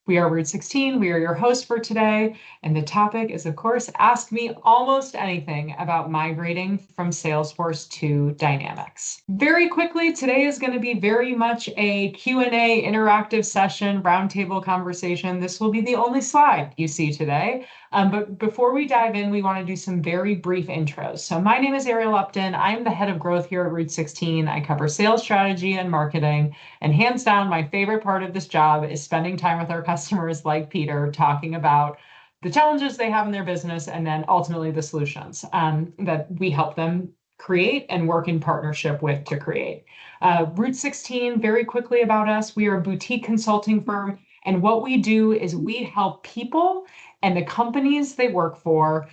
We are Route 16. We are your hosts for today. And the topic is, of course, ask me almost anything about migrating from Salesforce to Dynamics. Very quickly, today is going to be very much a Q&A interactive session, roundtable conversation. This will be the only slide you see today. But before we dive in, we want to do some very brief intros. So my name is Ariel Upton. I'm the head of growth here at Route 16. I cover sales strategy and marketing. And hands down, my favorite part of this job is spending time with our customers like Peter, talking about the challenges they have in their business and then ultimately the solutions that we help them create and work in partnership with to create. Route 16, very quickly about us, we are a boutique consulting firm. And what we do is we help people and the companies they work for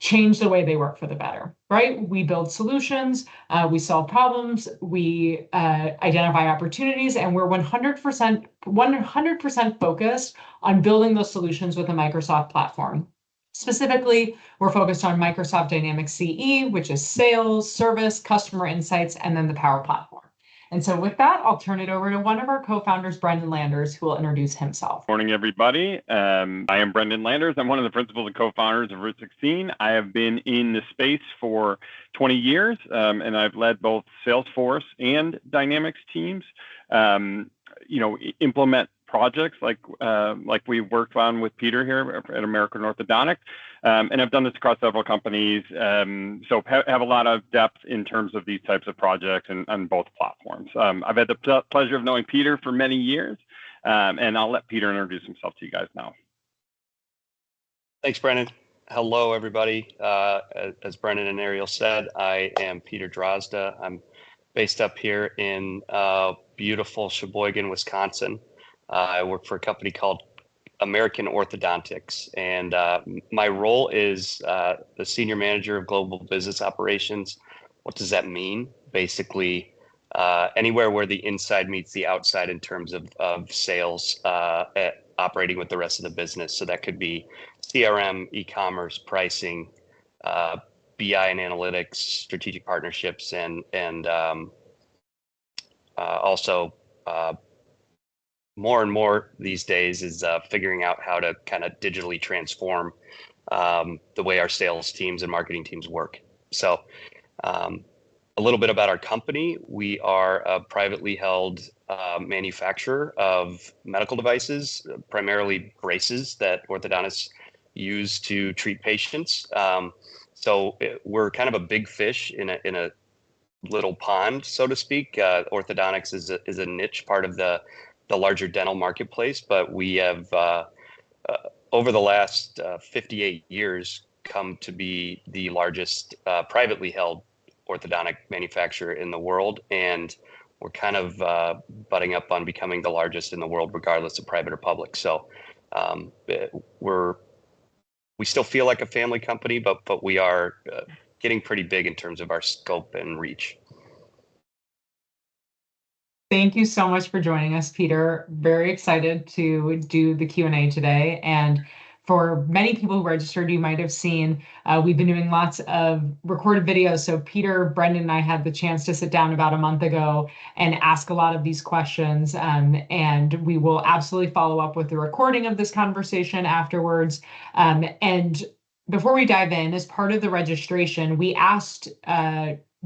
change the way they work for the better, right? We build solutions, we solve problems, we identify opportunities, and we're 100% focused on building those solutions with a Microsoft platform. Specifically, we're focused on Microsoft Dynamics CE, which is sales, service, customer insights, and then the Power Platform. And so with that, I'll turn it over to one of our co-founders, Brendan Landers, who will introduce himself. Morning, everybody. I am Brendan Landers. I'm one of the principals and co-founders of Route 16. I have been in the space for 20 years, and I've led both Salesforce and Dynamics teams, implement projects like we worked on with Peter here at American Orthodontic. And I've done this across several companies, so have a lot of depth in terms of these types of projects and on both platforms. I've had the pleasure of knowing Peter for many years, and I'll let Peter introduce himself to you guys now. Thanks, Brendan. Hello, everybody. As Brendan and Ariel said, I am Peter Drozda. I'm based up here in beautiful Sheboygan, Wisconsin. I work for a company called American Orthodontics, and my role is the senior manager of global business operations. What does that mean? Basically, anywhere where the inside meets the outside in terms of sales, operating with the rest of the business. So that could be CRM, e-commerce, pricing, BI and analytics, strategic partnerships, and also more and more these days is figuring out how to kind of digitally transform the way our sales teams and marketing teams work. So a little bit about our company. We are a privately held manufacturer of medical devices, primarily braces that orthodontists use to treat patients. We're kind of a big fish in a little pond, so to speak. Orthodontics is a niche part of the larger dental marketplace, but we have over the last 58 years come to be the largest privately held orthodontic manufacturer in the world, and we're kind of butting up on becoming the largest in the world, regardless of private or public. So we still feel like a family company, but we are getting pretty big in terms of our scope and reach. Thank you so much for joining us, Peter. Very excited to do the Q&A today. And for many people who registered, you might have seen we've been doing lots of recorded videos. So Peter, Brendan, and I had the chance to sit down about a month ago and ask a lot of these questions. And we will absolutely follow up with the recording of this conversation afterwards. And before we dive in, as part of the registration, we asked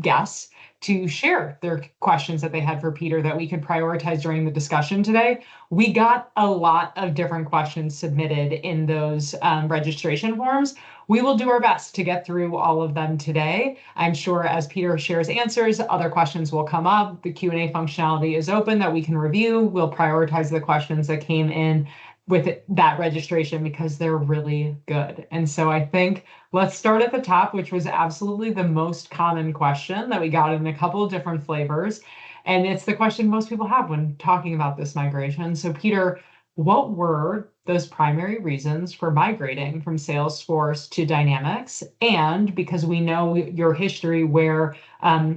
guests to share their questions that they had for Peter that we could prioritize during the discussion today. We got a lot of different questions submitted in those registration forms. We will do our best to get through all of them today. I'm sure as Peter shares answers, other questions will come up. The Q&A functionality is open that we can review. We'll prioritize the questions that came in with that registration because they're really good. And so I think let's start at the top, which was absolutely the most common question that we got in a couple of different flavors. And it's the question most people have when talking about this migration. So Peter, what were those primary reasons for migrating from Salesforce to Dynamics? And because we know your history where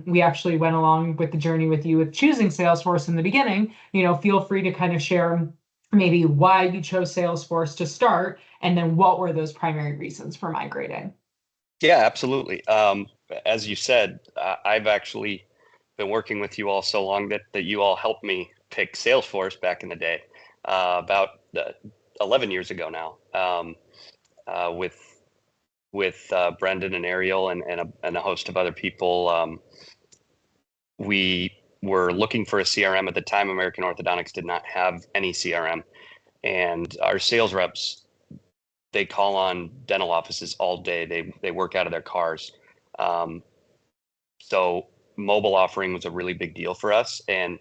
we actually went along with the journey with you with choosing Salesforce in the beginning, feel free to kind of share maybe why you chose Salesforce to start, and then what were those primary reasons for migrating? Yeah, absolutely. As you said, I've actually been working with you all so long that you all helped me pick Salesforce back in the day. About 11 years ago now, with Brendan and Ariel and a host of other people. We were looking for a CRM at the time. American Orthodontics did not have any CRM, and our sales reps, they call on dental offices all day. They work out of their cars. So mobile offering was a really big deal for us, and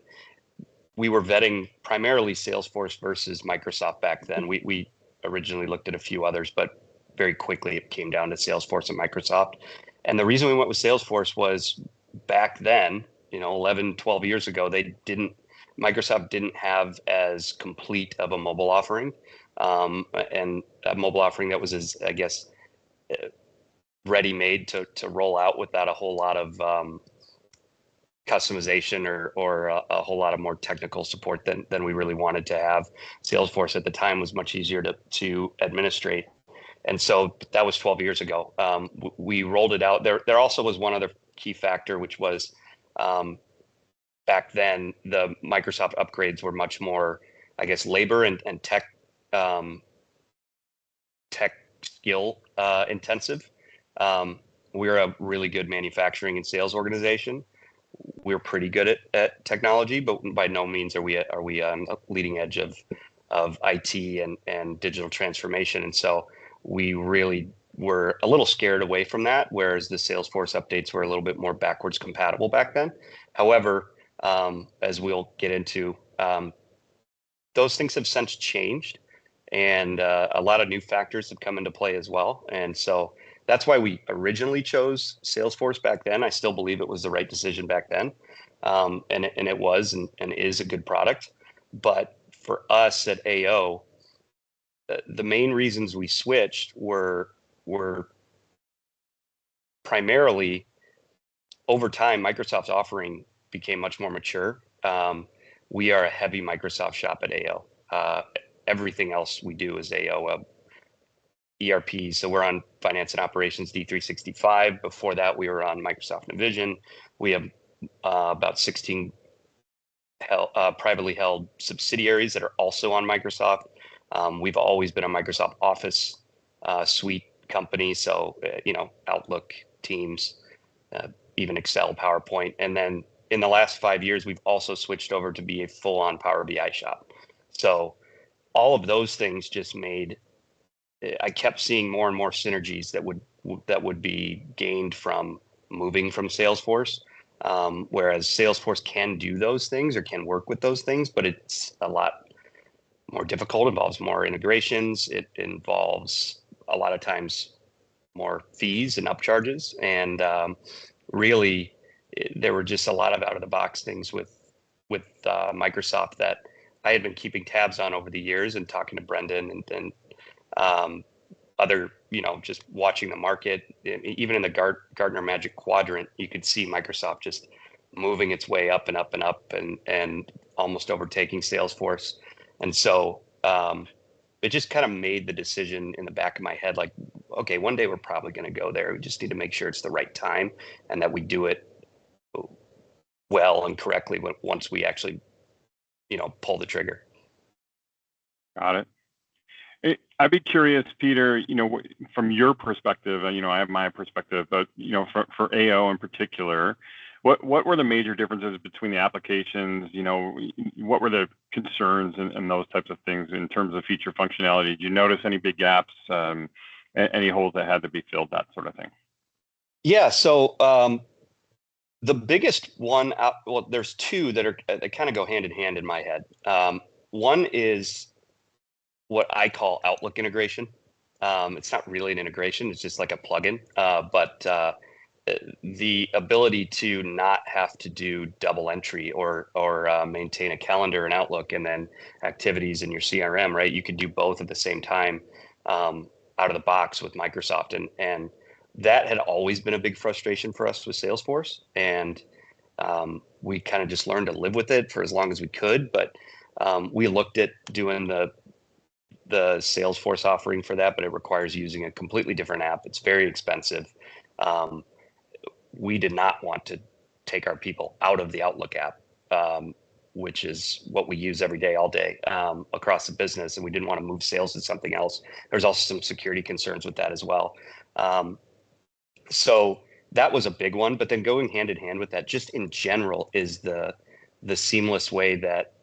we were vetting primarily Salesforce versus Microsoft back then. We originally looked at a few others, but very quickly it came down to Salesforce and Microsoft. And the reason we went with Salesforce was back then, 11, 12 years ago, Microsoft didn't have as complete of a mobile offering, and a mobile offering that was as, I guess, ready-made to roll out without a whole lot of customization or a whole lot of more technical support than we really wanted to have. Salesforce at the time was much easier to administrate. And so that was 12 years ago. We rolled it out. There also was one other key factor, which was back then the Microsoft upgrades were much more, I guess, labor and tech skill intensive. We're a really good manufacturing and sales organization. We're pretty good at technology, but by no means are we on the leading edge of IT and digital transformation. And so we really were a little scared away from that, whereas the Salesforce updates were a little bit more backwards compatible back then. However, as we'll get into, those things have since changed, and a lot of new factors have come into play as well. And so that's why we originally chose Salesforce back then. I still believe it was the right decision back then, and it was and is a good product. But for us at AO, the main reasons we switched were primarily over time. Microsoft's offering became much more mature. We are a heavy Microsoft shop at AO. Everything else we do is AO. ERP, so we're on Finance and Operations D365. Before that, we were on Microsoft Navision. We have about 16 privately held subsidiaries that are also on Microsoft. We've always been a Microsoft Office suite company, so Outlook, Teams, even Excel, PowerPoint. And then in the last 5 years, we've also switched over to be a full-on Power BI shop. So all of those things just made, I kept seeing more and more synergies that would be gained from moving from Salesforce. Whereas Salesforce can do those things or can work with those things, but it's a lot more difficult, involves more integrations. It involves a lot of times more fees and upcharges. And really, there were just a lot of out of the box things with Microsoft that I had been keeping tabs on over the years and talking to Brendan and other, just watching the market. Even in the Gartner Magic Quadrant, you could see Microsoft just moving its way up and up and up and almost overtaking Salesforce. And so it just kind of made the decision in the back of my head, like, okay, one day we're probably going to go there. We just need to make sure it's the right time and that we do it well and correctly once we actually, pull the trigger. Got it. I'd be curious, Peter, from your perspective, I have my perspective, but, for AO in particular, what were the major differences between the applications? What were the concerns and those types of things in terms of feature functionality? Did you notice any big gaps, any holes that had to be filled, that sort of thing? Yeah. So the biggest one, well, there's two that kind of go hand in hand in my head. One is what I call Outlook integration. It's not really an integration; it's just like a plugin. But the ability to not have to do double entry or maintain a calendar in Outlook and then activities in your CRM, right? You could do both at the same time out of the box with Microsoft, and that had always been a big frustration for us with Salesforce, and we kind of just learned to live with it for as long as we could. But we looked at doing the Salesforce offering for that, but it requires using a completely different app. It's very expensive. We did not want to take our people out of the Outlook app. which is what we use every day, all day, across the business. And we didn't want to move sales to something else. There's also some security concerns with that as well. So that was a big one. But then going hand in hand with that, just in general, is the seamless way that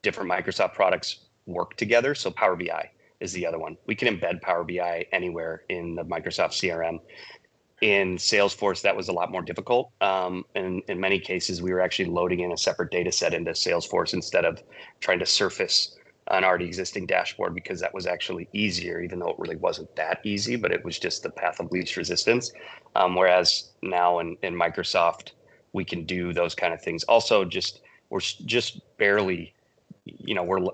different Microsoft products work together. So Power BI is the other one. We can embed Power BI anywhere in the Microsoft CRM. In Salesforce, that was a lot more difficult. And in many cases, we were actually loading in a separate data set into Salesforce instead of trying to surface an already existing dashboard, because that was actually easier, even though it really wasn't that easy, but it was just the path of least resistance. Whereas now in Microsoft, we can do those kind of things. Also, we're just barely,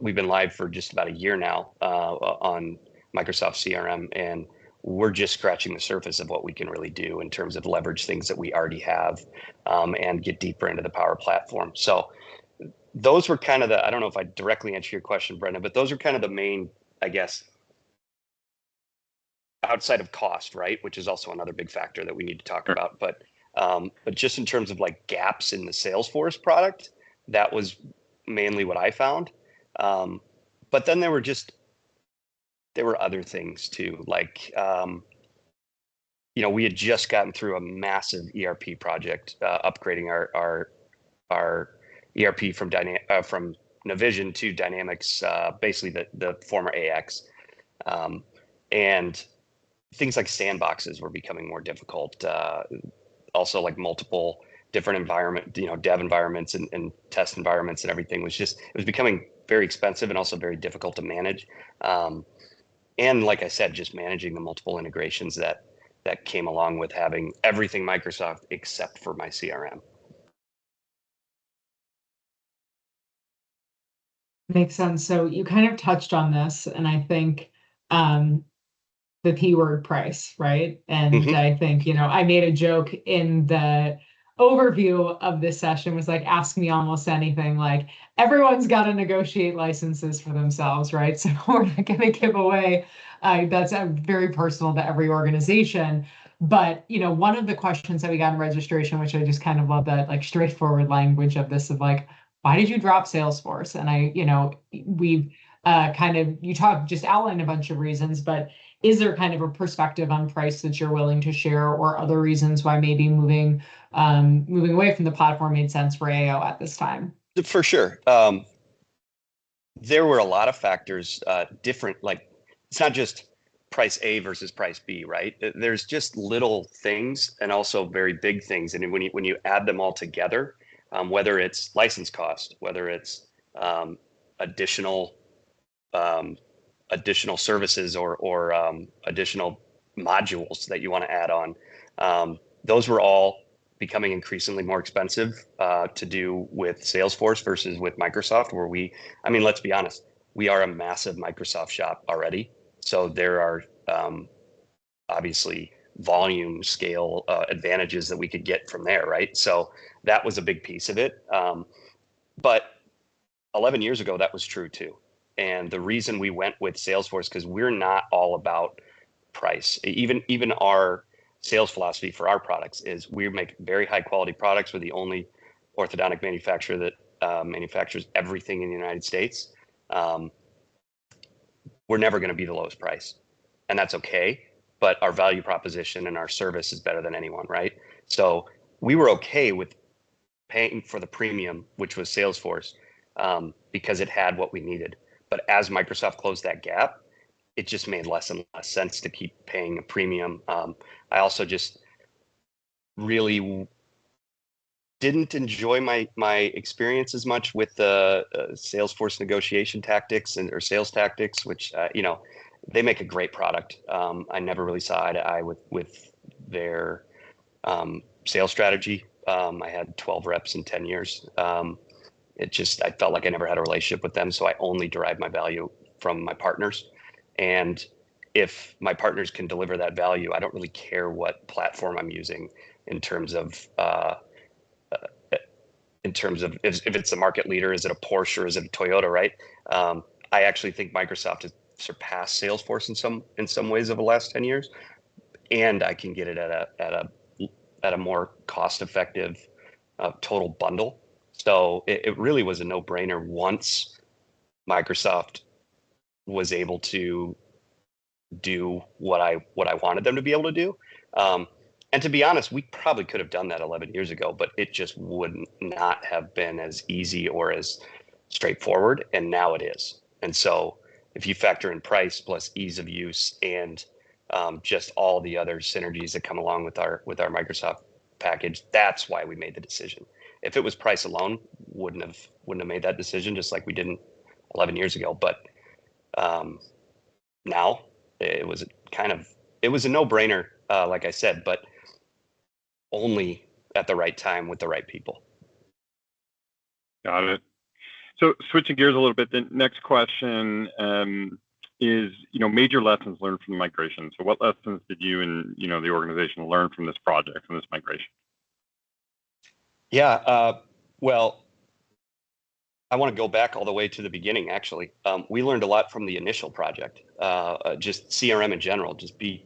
we've been live for just about a year now on Microsoft CRM, and we're just scratching the surface of what we can really do in terms of leverage things that we already have, and get deeper into the Power Platform. So those were kind of I don't know if I directly answer your question, Brendan, but those are kind of the main, I guess, outside of cost, right? Which is also another big factor that we need to talk about. But just in terms of like gaps in the Salesforce product, that was mainly what I found. But then there were other things too, like, we had just gotten through a massive ERP project, upgrading our ERP from Navision to Dynamics, basically the former AX, and things like sandboxes were becoming more difficult. Also, like multiple different dev environments and test environments and everything it was becoming very expensive and also very difficult to manage. And like I said, just managing the multiple integrations that came along with having everything Microsoft except for my CRM. Makes sense. So you kind of touched on this, and I think the P word, price, right? And I think, I made a joke in the overview of this session, was like, ask me almost anything. Like, everyone's got to negotiate licenses for themselves, right? So we're not going to give away. That's very personal to every organization. But, one of the questions that we got in registration, which I just kind of love that like straightforward language of this, of like, why did you drop Salesforce? And we've you just outlined a bunch of reasons, but is there kind of a perspective on price that you're willing to share, or other reasons why maybe moving away from the platform made sense for AO at this time? For sure. There were a lot of factors, different, like it's not just price A versus price B, right? There's just little things and also very big things. And when you add them all together, whether it's license cost, whether it's additional services or additional modules that you want to add on, those were all becoming increasingly more expensive to do with Salesforce versus with Microsoft, where let's be honest, we are a massive Microsoft shop already. So there are obviously volume scale advantages that we could get from there, right? So that was a big piece of it. But 11 years ago, that was true too. And the reason we went with Salesforce, because we're not all about price. Even our sales philosophy for our products is we make very high quality products. We're the only orthodontic manufacturer that manufactures everything in the United States. We're never going to be the lowest price, and that's okay. But our value proposition and our service is better than anyone, right? So we were okay with paying for the premium, which was Salesforce, because it had what we needed. But as Microsoft closed that gap, it just made less and less sense to keep paying a premium. I also just really didn't enjoy my experience as much with the Salesforce negotiation tactics or sales tactics, which they make a great product. I never really saw eye to eye with their sales strategy. I had 12 reps in 10 years. I felt like I never had a relationship with them, so I only derived my value from my partners. And if my partners can deliver that value, I don't really care what platform I'm using in terms of if it's a market leader, is it a Porsche or is it a Toyota, right? I actually think Microsoft has surpassed Salesforce in some ways over the last 10 years, and I can get it at a more cost-effective total bundle. So it really was a no-brainer once Microsoft was able to do what I wanted them to be able to do. And to be honest, we probably could have done that 11 years ago, but it just would not have been as easy or as straightforward. And now it is. And so if you factor in price plus ease of use and just all the other synergies that come along with our Microsoft package, that's why we made the decision. If it was price alone, wouldn't have made that decision, just like we didn't 11 years ago. But now it was a no-brainer, like I said, but only at the right time with the right people. Got it. So switching gears a little bit, the next question is, major lessons learned from the migration. So what lessons did you and, the organization learn from this project, from this migration? Yeah, well, I want to go back all the way to the beginning, actually. We learned a lot from the initial project, just CRM in general, just be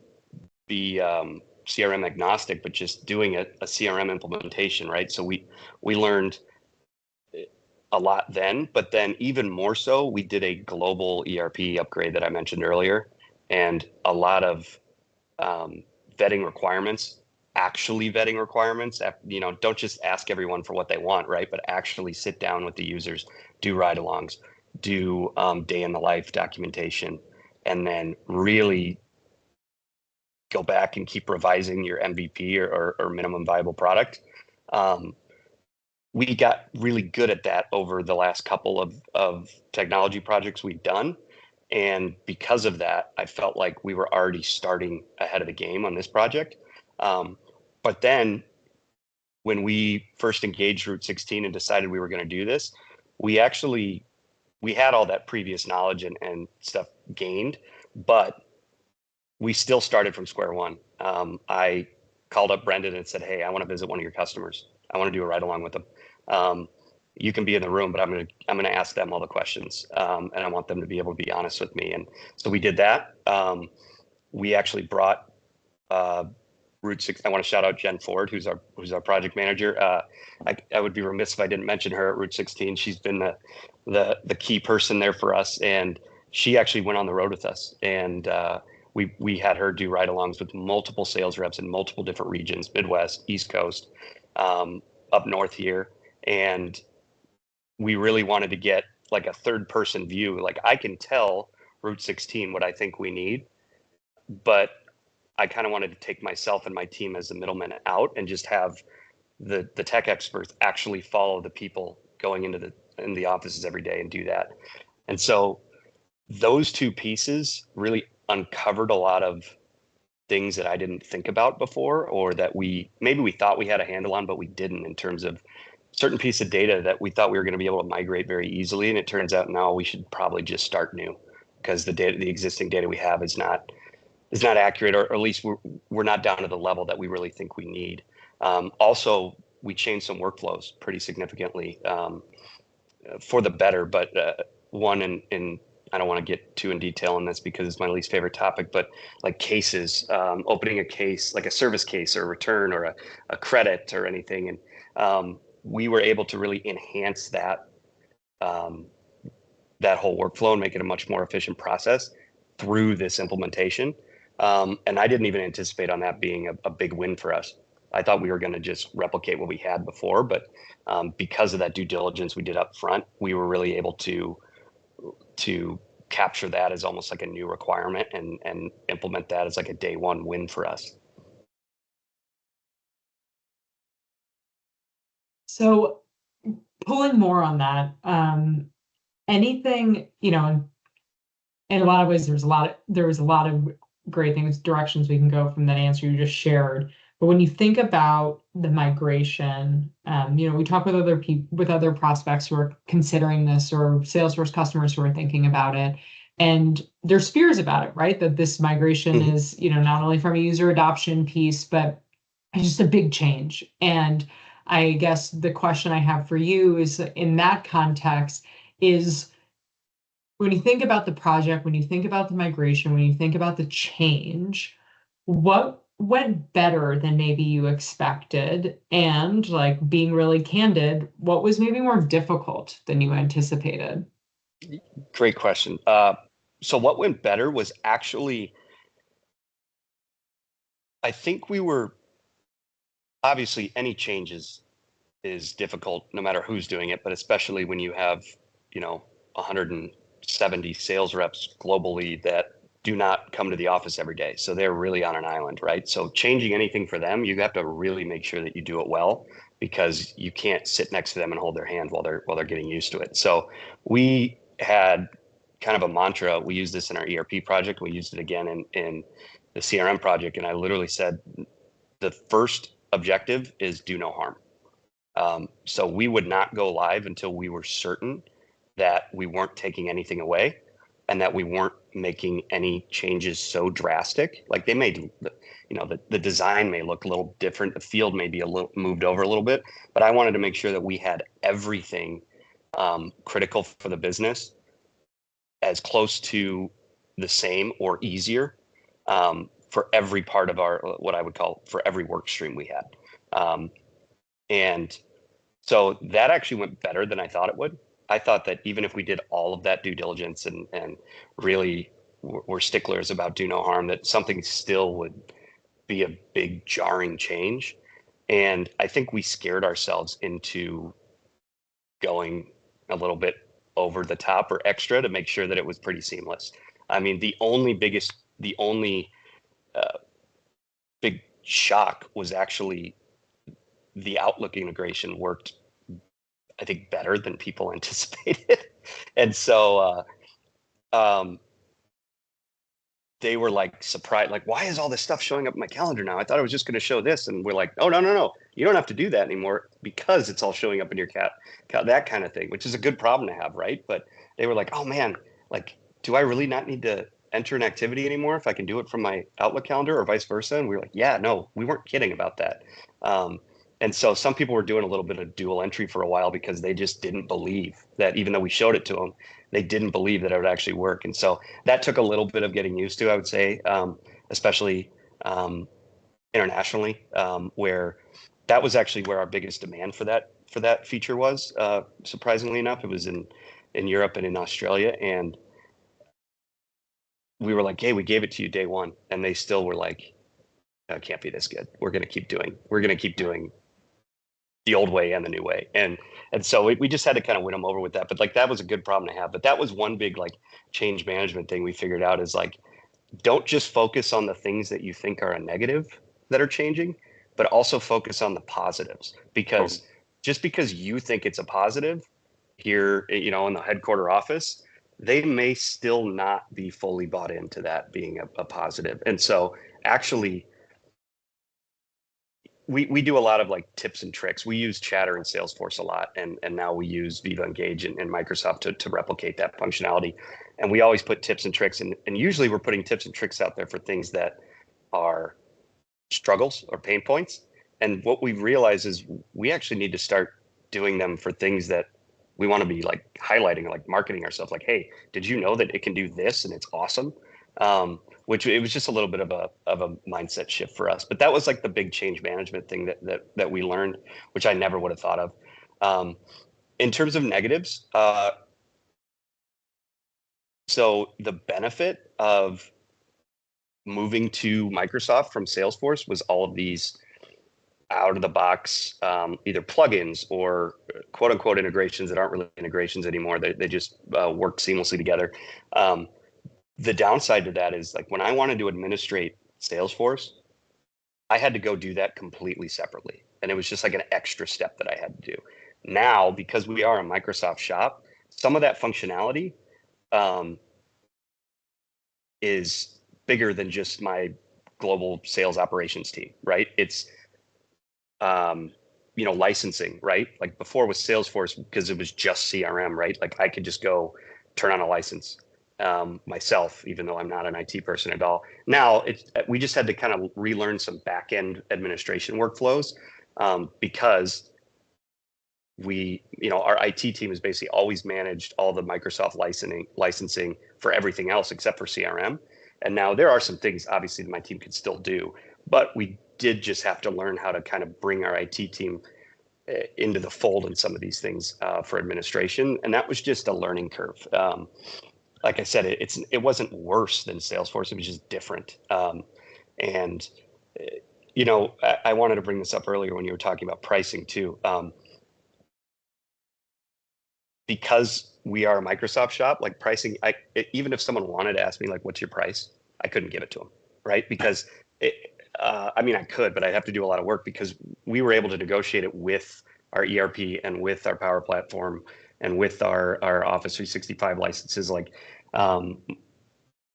CRM agnostic, but just doing a CRM implementation, right? So we learned a lot then, but then even more so, we did a global ERP upgrade that I mentioned earlier, and a lot of vetting requirements, actually vetting requirements. Don't just ask everyone for what they want, right? But actually sit down with the users, do ride-alongs, do day in the life documentation, and then really go back and keep revising your MVP or minimum viable product. We got really good at that over the last couple of technology projects we've done. And because of that, I felt like we were already starting ahead of the game on this project. But then when we first engaged Route 16 and decided we were going to do this, we had all that previous knowledge and stuff gained, but we still started from square one. I called up Brendan and said, "Hey, I want to visit one of your customers. I want to do a ride along with them. You can be in the room, but I'm gonna ask them all the questions, and I want them to be able to be honest with me." And so we did that. We actually brought Route 6. I want to shout out Jen Ford, who's our project manager. I would be remiss if I didn't mention her at Route 16. She's been the key person there for us, and she actually went on the road with us, and we had her do ride-alongs with multiple sales reps in multiple different regions, Midwest, East Coast, up north here. And we really wanted to get like a third person view. Like, I can tell Route 16 what I think we need, but I kind of wanted to take myself and my team as the middleman out and just have the tech experts actually follow the people going into the offices every day and do that. And so those two pieces really uncovered a lot of things that I didn't think about before, or that maybe we thought we had a handle on, but we didn't, in terms of certain piece of data that we thought we were going to be able to migrate very easily. And it turns out now we should probably just start new, because the existing data we have is not accurate, or at least we're not down to the level that we really think we need. Also, we changed some workflows pretty significantly for the better, but one in I don't want to get too in detail on this because it's my least favorite topic, but like cases, opening a case, like a service case or a return or a credit or anything. And we were able to really enhance that whole workflow and make it a much more efficient process through this implementation. And I didn't even anticipate on that being a big win for us. I thought we were going to just replicate what we had before, but because of that due diligence we did up front, we were really able to capture that as almost like a new requirement and implement that as like a day one win for us. So pulling more on that, anything, in a lot of ways, there was a lot of great things, directions we can go from that answer you just shared. But when you think about the migration, we talk with other people, with other prospects who are considering this, or Salesforce customers who are thinking about it, and there's fears about it, right? That this migration is, not only from a user adoption piece, but it's just a big change. And I guess the question I have for you is, in that context, is when you think about the project, when you think about the migration, when you think about the change, what went better than maybe you expected? And like being really candid, what was maybe more difficult than you anticipated? Great question. So what went better was actually, I think we were, obviously any changes is difficult no matter who's doing it, but especially when you have, 170 sales reps globally that do not come to the office every day. So they're really on an island, right? So changing anything for them, you have to really make sure that you do it well, because you can't sit next to them and hold their hand while they're getting used to it. So we had kind of a mantra. We used this in our ERP project. We used it again in the CRM project. And I literally said, the first objective is do no harm. So we would not go live until we were certain that we weren't taking anything away and that we weren't making any changes so drastic. Like they made, the design may look a little different. The field may be a little moved over a little bit, but I wanted to make sure that we had everything critical for the business as close to the same or easier for every part of our, what I would call, for every work stream we had. And so that actually went better than I thought it would. I thought that even if we did all of that due diligence and really were sticklers about do no harm, that something still would be a big jarring change. And I think we scared ourselves into going a little bit over the top or extra to make sure that it was pretty seamless. I mean, the only big shock was actually the Outlook integration worked, I think, better than people anticipated. And so they were like surprised, like, why is all this stuff showing up in my calendar now? I thought I was just going to show this. And we're like, oh, no. You don't have to do that anymore because it's all showing up in your that kind of thing, which is a good problem to have, right? But they were like, oh man, like, do I really not need to enter an activity anymore if I can do it from my Outlook calendar or vice versa? And we were like, yeah, no, we weren't kidding about that. And so some people were doing a little bit of dual entry for a while because they just didn't believe that, even though we showed it to them, they didn't believe that it would actually work. And so that took a little bit of getting used to, I would say, especially internationally, where that was actually where our biggest demand for that feature was. Surprisingly enough, it was in Europe and in Australia. And we were like, hey, we gave it to you day one. And they still were like, it can't be this good. We're going to keep doing the old way and the new way. And so we just had to kind of win them over with that. But like, that was a good problem to have. But that was one big like change management thing we figured out, is like, don't just focus on the things that you think are a negative that are changing, but also focus on the positives. Because just because you think it's a positive here, in the headquarter office, they may still not be fully bought into that being a positive. And so actually, we do a lot of like tips and tricks. We use Chatter in Salesforce a lot, and now we use Viva Engage in Microsoft to replicate that functionality. And we always put tips and tricks, and usually we're putting tips and tricks out there for things that are struggles or pain points. And what we realize is we actually need to start doing them for things that we want to be like highlighting, like marketing ourselves. Like, hey, did you know that it can do this and it's awesome? Which it was just a little bit of a mindset shift for us. But that was like the big change management thing that we learned, which I never would have thought of. In terms of negatives, so the benefit of moving to Microsoft from Salesforce was all of these out of the box, either plugins or quote unquote integrations that aren't really integrations anymore. They just work seamlessly together. The downside to that is, like, when I wanted to administrate Salesforce, I had to go do that completely separately. And it was just like an extra step that I had to do. Now, because we are a Microsoft shop, some of that functionality is bigger than just my global sales operations team, right? It's, licensing, right? Like before with Salesforce, because it was just CRM, right? Like I could just go turn on a license myself, even though I'm not an IT person at all. Now we just had to kind of relearn some back end administration workflows because our IT team has basically always managed all the Microsoft licensing for everything else except for CRM. And now there are some things obviously that my team could still do, But we did just have to learn how to kind of bring our IT team into the fold in some of these things for administration. And that was just a learning curve. Like I said, it wasn't worse than Salesforce. It was just different. And I wanted to bring this up earlier when you were talking about pricing too. Because we are a Microsoft shop, like pricing, even if someone wanted to ask me like, what's your price? I couldn't give it to them, right? Because I could, but I'd have to do a lot of work because we were able to negotiate it with our ERP and with our Power Platform and with our Office 365 licenses.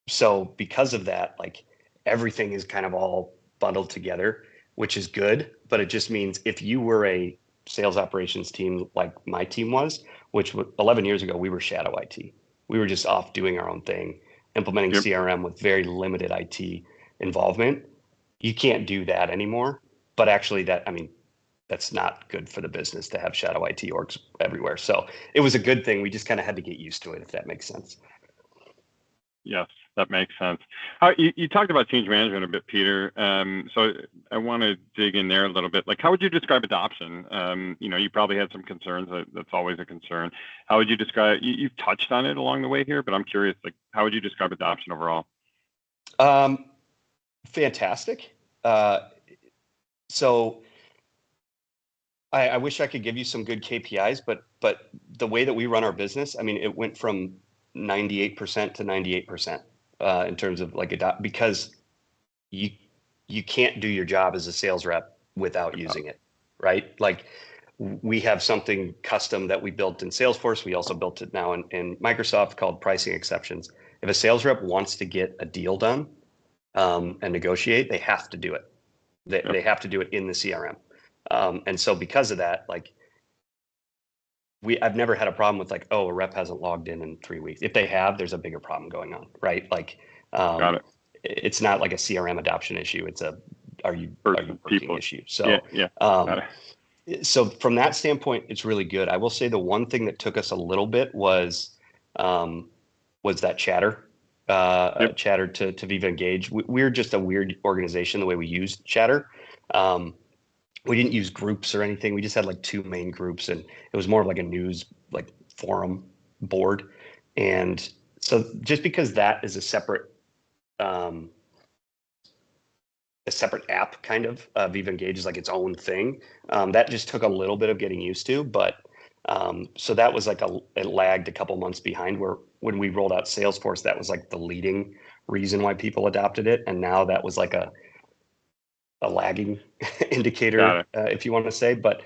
So because of that, like everything is kind of all bundled together, which is good, but it just means if you were a sales operations team like my team was, which 11 years ago, we were shadow IT. We were just off doing our own thing, implementing CRM with very limited IT involvement. You can't do that anymore. But actually that's not good for the business to have shadow IT orgs everywhere. So it was a good thing. We just kind of had to get used to it, if that makes sense. Yes, that makes sense. You talked about change management a bit, Peter. So I want to dig in there a little bit. Like, how would you describe adoption? You probably had some concerns. That's always a concern. How would you describe? You've touched on it along the way here, but I'm curious. Like, how would you describe adoption overall? Fantastic. So I wish I could give you some good KPIs, but the way that we run our business, it went from 98% to 98% in terms of like because you can't do your job as a sales rep without using it, right? Like we have something custom that we built in Salesforce. We also built it now in Microsoft called pricing exceptions. If a sales rep wants to get a deal done and negotiate, they have to do it. They have to do it in the CRM. And so because of that, like I've never had a problem with like, oh, a rep hasn't logged in 3 weeks. If they have, there's a bigger problem going on, right? Like, Got it. It's not like a CRM adoption issue. It's are you working people issue. So, Got it. So from that standpoint, it's really good. I will say the one thing that took us a little bit was that chatter, chatter to Viva Engage. We're just a weird organization the way we use chatter. We didn't use groups or anything. We just had like 2 main groups, and it was more of like a news like forum board. And so just because that is a separate app kind of, Viva Engage is like its own thing. That just took a little bit of getting used to, but so that was like it lagged a couple months behind where when we rolled out Salesforce, that was like the leading reason why people adopted it. And now that was like a lagging indicator, if you want to say, but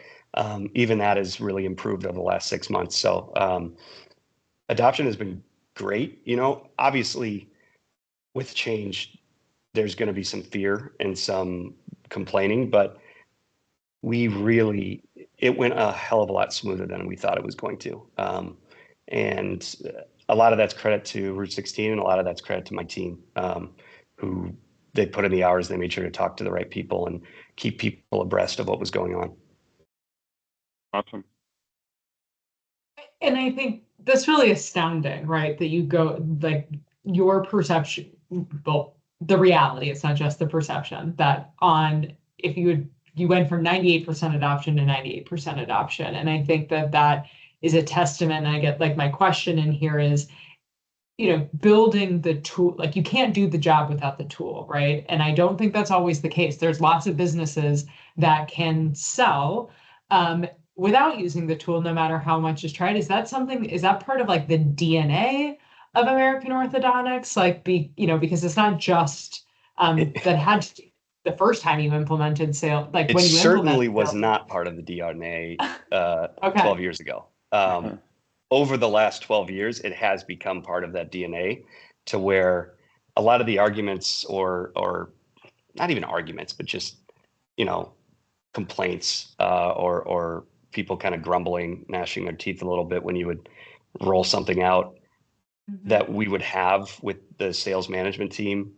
even that has really improved over the last 6 months. So adoption has been great. Obviously with change, there's going to be some fear and some complaining, but it went a hell of a lot smoother than we thought it was going to. And a lot of that's credit to Route 16, and a lot of that's credit to my team, who they put in the hours. They made sure to talk to the right people and keep people abreast of what was going on. Awesome. And I think that's really astounding, right? That you go like your perception, well, the reality, it's not just the perception that if you went from 98% adoption to 98% adoption. And I think that is a testament. And I get like my question in here is, building the tool, like you can't do the job without the tool, right? And I don't think that's always the case. There's lots of businesses that can sell without using the tool, no matter how much is tried. Is that part of like the DNA of American orthodontics? Like, because it's not just that had to, the first time you implemented sales, like when you certainly was not part of the DNA 12 years ago. Over the last 12 years, it has become part of that DNA to where a lot of the arguments or not even arguments, but just, complaints or people kind of grumbling, gnashing their teeth a little bit when you would roll something out that we would have with the sales management team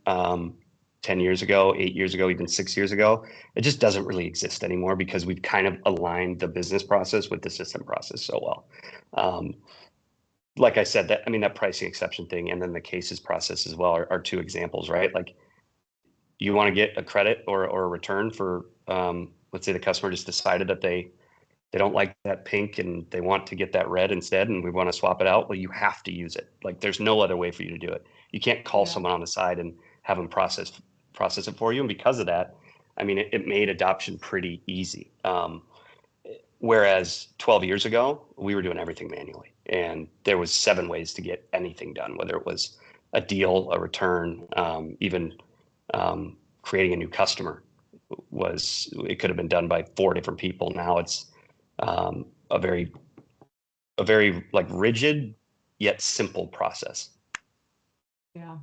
10 years ago, 8 years ago, even 6 years ago. It just doesn't really exist anymore because we've kind of aligned the business process with the system process so well. Like I said, that pricing exception thing and then the cases process as well are 2 examples, right? Like you want to get a credit or a return for, let's say the customer just decided that they don't like that pink and they want to get that red instead, and we want to swap it out. Well, you have to use it. Like there's no other way for you to do it. You can't call someone on the side and have them process it for you. And because of that, I mean, it made adoption pretty easy. Whereas 12 years ago, we were doing everything manually, and there was 7 ways to get anything done, whether it was a deal, a return, even creating a new customer. It could have been done by 4 different people. Now it's a very like rigid yet simple process. Yeah.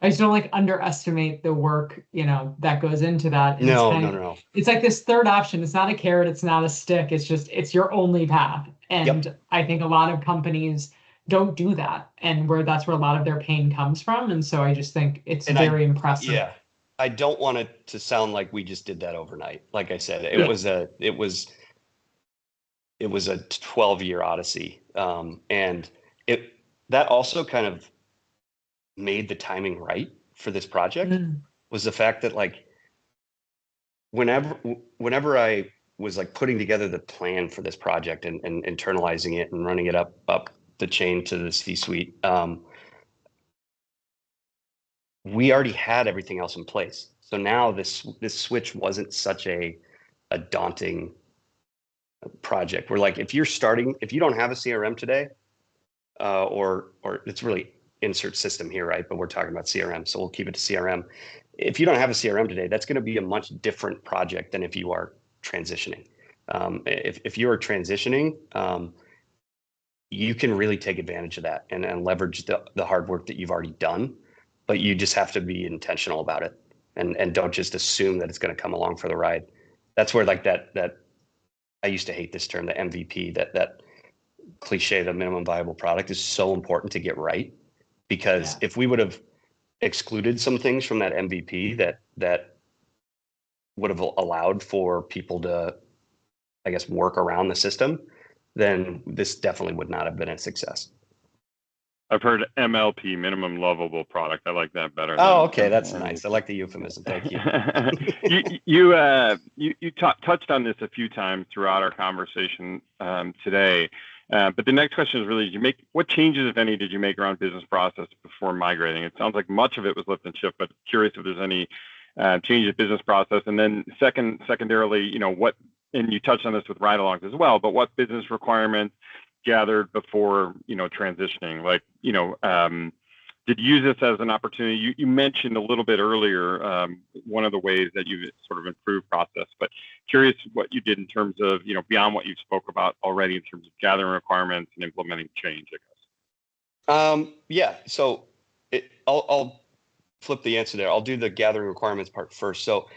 I just don't like underestimate the work, that goes into that. And No. It's like this third option. It's not a carrot. It's not a stick. It's your only path. And I think a lot of companies don't do that, and that's where a lot of their pain comes from. And so I just think it's very impressive. Yeah. I don't want it to sound like we just did that overnight. Like I said, it was a 12-year odyssey. And that also kind of made the timing right for this project was the fact that like whenever I was like putting together the plan for this project and internalizing it and running it up the chain to the C-suite, we already had everything else in place. So now this switch wasn't such a daunting project. We're like, if you don't have a CRM today, or it's really insert system here, right? But we're talking about CRM, so we'll keep it to CRM. If you don't have a CRM today, that's going to be a much different project than if you are transitioning. If you are transitioning, you can really take advantage of that and leverage the hard work that you've already done, but you just have to be intentional about it and don't just assume that it's going to come along for the ride. That's where like that I used to hate this term, the MVP, that cliche, the minimum viable product, is so important to get right, because if we would have excluded some things from that MVP that would have allowed for people to, I guess, work around the system, then this definitely would not have been a success. I've heard MLP, minimum lovable product. I like that better. Oh, okay, that's nice. I like the euphemism. Thank you. You touched on this a few times throughout our conversation today. But the next question is really, what changes, if any, did you make around business process before migrating? It sounds like much of it was lift and shift, but curious if there's any change in business process. And then secondarily, and you touched on this with ride-alongs as well, but what business requirements gathered before, transitioning? Like, did you use this as an opportunity? You mentioned a little bit earlier one of the ways that you sort of improved process, but curious what you did in terms of, beyond what you spoke about already in terms of gathering requirements and implementing change, I guess. Yeah, so I'll flip the answer there. I'll do the gathering requirements part first. So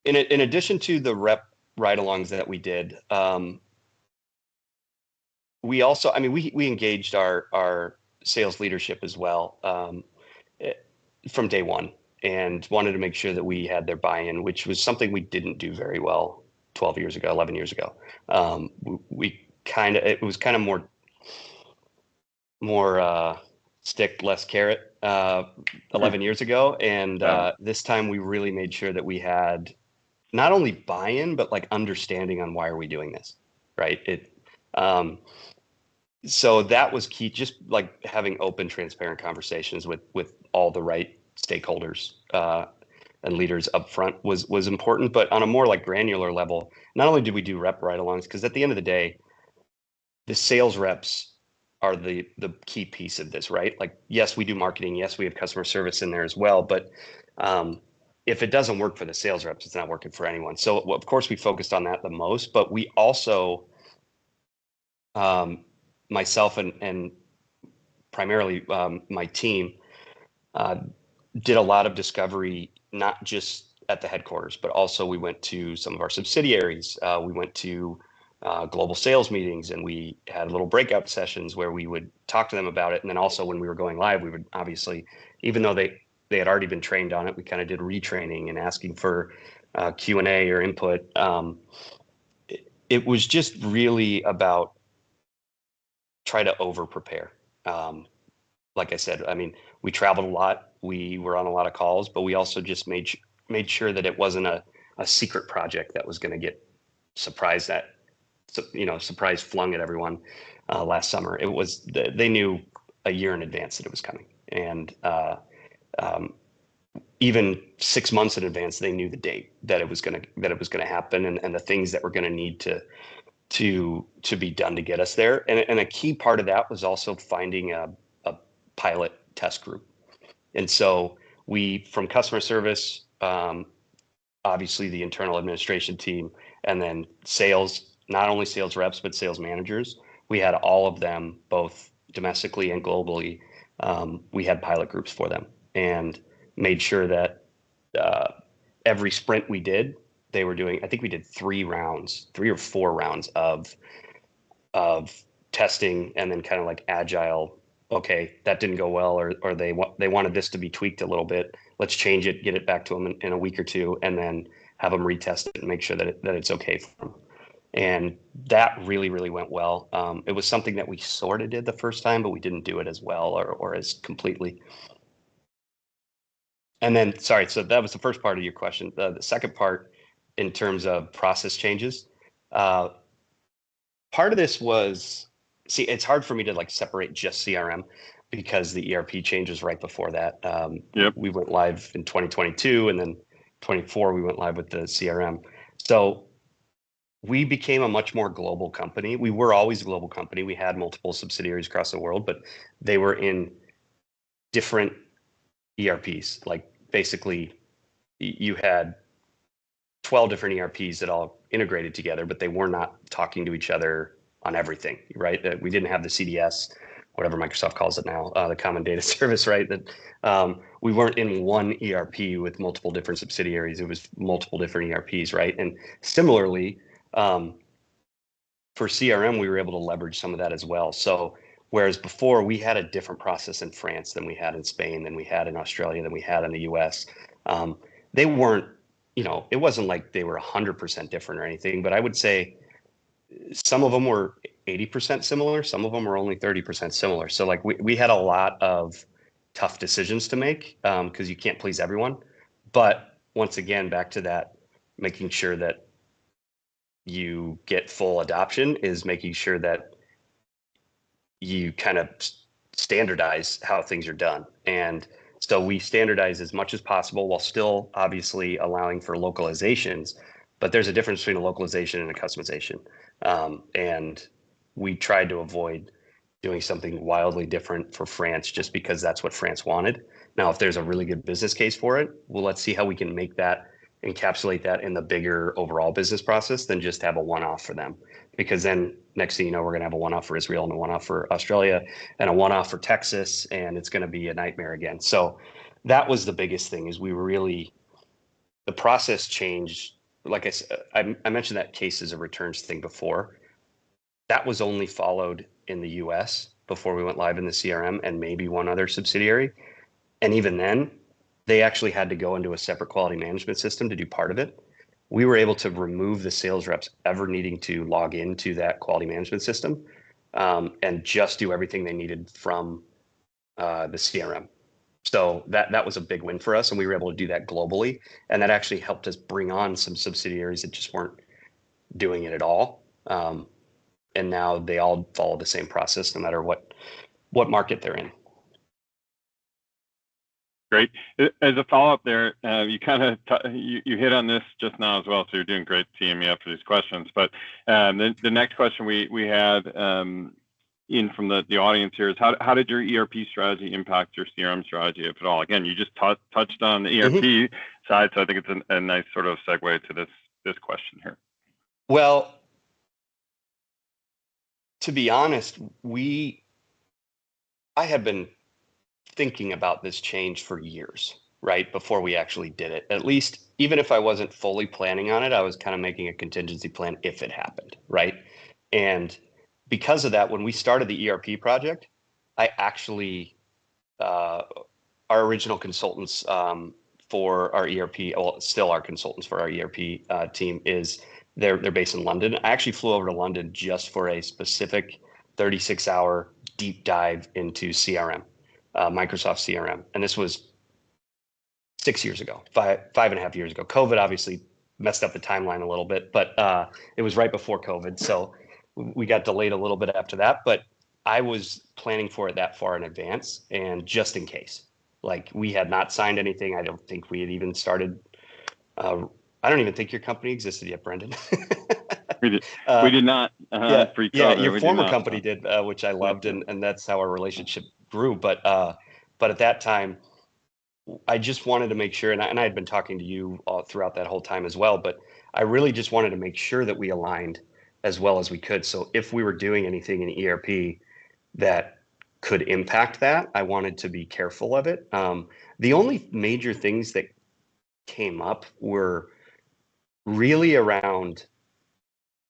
in addition to the ride-alongs that we did, we also, we engaged our sales leadership as well from day one, and wanted to make sure that we had their buy-in, which was something we didn't do very well 12 years ago, 11 years ago. It was kind of more stick, less carrot 11 years ago. And this time we really made sure that we had not only buy-in, but like understanding on why are we doing this, right? So that was key, just like having open, transparent conversations with all the right stakeholders and leaders up front was important. But on a more like granular level, not only did we do rep ride-alongs, because at the end of the day, the sales reps are the key piece of this, right? Like, yes, we do marketing. Yes, we have customer service in there as well. But if it doesn't work for the sales reps, it's not working for anyone. So of course we focused on that the most, but we also, myself and primarily my team, did a lot of discovery, not just at the headquarters, but also we went to some of our subsidiaries. We went to global sales meetings, and we had little breakout sessions where we would talk to them about it. And then also when we were going live, we would obviously, even though they had already been trained on it, we kind of did retraining and asking for Q&A or input. It was just really about try to over prepare. Like I said, we traveled a lot, we were on a lot of calls, but we also just made sure that it wasn't a secret project that was going to get surprised surprise flung at everyone last summer. It was, they knew a year in advance that it was coming. And even 6 months in advance, they knew the date that it was going to happen, and the things that were going to need to be done to get us there. And a key part of that was also finding a pilot test group. And so we, from customer service, obviously the internal administration team, and then sales, not only sales reps, but sales managers, we had all of them, both domestically and globally. We had pilot groups for them, and made sure that every sprint we did, they were doing, I think we did 3 or 4 rounds of testing, and then kind of like agile. Okay, that didn't go well, or they wanted this to be tweaked a little bit. Let's change it, get it back to them in a week or 2, and then have them retest it and make sure that it's okay for them. And that really, really went well. It was something that we sort of did the first time, but we didn't do it as well or as completely. And then, sorry, so that was the first part of your question. The second part, in terms of process changes, part of this was, see, it's hard for me to like separate just CRM, because the ERP change was right before that. Yep. We went live in 2022, and then 24 we went live with the CRM. So we became a much more global company. We were always a global company. We had multiple subsidiaries across the world, but they were in different ERPs. Like basically you had 12 different ERPs that all integrated together, but they were not talking to each other on everything, right? We didn't have the CDS, whatever Microsoft calls it now, the common data service, right? That we weren't in one ERP with multiple different subsidiaries. It was multiple different ERPs, right? And similarly, for CRM, we were able to leverage some of that as well. So whereas before we had a different process in France than we had in Spain, than we had in Australia, than we had in the US, they weren't, it wasn't like they were 100% different or anything, but I would say some of them were 80% similar. Some of them were only 30% similar. So like we had a lot of tough decisions to make, because you can't please everyone. But once again, back to that, making sure that you get full adoption is making sure that you kind of standardize how things are done. And so we standardize as much as possible while still obviously allowing for localizations, but there's a difference between a localization and a customization. And we tried to avoid doing something wildly different for France just because that's what France wanted. Now, if there's a really good business case for it, well, let's see how we can make that, encapsulate that in the bigger overall business process than just have a one-off for them. Because then next thing you know, we're going to have a one-off for Israel and a one-off for Australia and a one-off for Texas, and it's going to be a nightmare again. So that was the biggest thing, is the process changed. Like I said, I mentioned that cases of returns thing before. That was only followed in the US before we went live in the CRM and maybe one other subsidiary. And even then, they actually had to go into a separate quality management system to do part of it. We were able to remove the sales reps ever needing to log into that quality management system, and just do everything they needed from the CRM. So that was a big win for us, and we were able to do that globally. And that actually helped us bring on some subsidiaries that just weren't doing it at all. And now they all follow the same process, no matter what market they're in. Great. As a follow-up there, you kind of you hit on this just now as well, so you're doing great teeing me up for these questions. But the next question we had in from the audience here is how did your ERP strategy impact your CRM strategy, if at all? Again, you just touched on the ERP side, so I think it's a nice sort of segue to this question here. Well, to be honest, I have been thinking about this change for years, right? Before we actually did it. At least, even if I wasn't fully planning on it, I was kind of making a contingency plan if it happened, right? And because of that, when we started the ERP project, I actually, our original consultants for our ERP, well, still our consultants for our ERP team they're based in London. I actually flew over to London just for a specific 36-hour deep dive into CRM. Microsoft CRM. And this was 6 years ago, 5.5 years ago. COVID obviously messed up the timeline a little bit, but it was right before COVID. So we got delayed a little bit after that, but I was planning for it that far in advance, and just in case. Like, we had not signed anything. I don't think we had even started. I don't even think your company existed yet, Brendan. We did not. Yeah, Pre-COVID, your we former did not, company did, which I loved, Yeah. and that's how our relationship grew. But at that time, I just wanted to make sure, and I had been talking to you all throughout that whole time as well, but I really just wanted to make sure that we aligned as well as we could. So if we were doing anything in ERP that could impact that, I wanted to be careful of it. The only major things that came up were really around,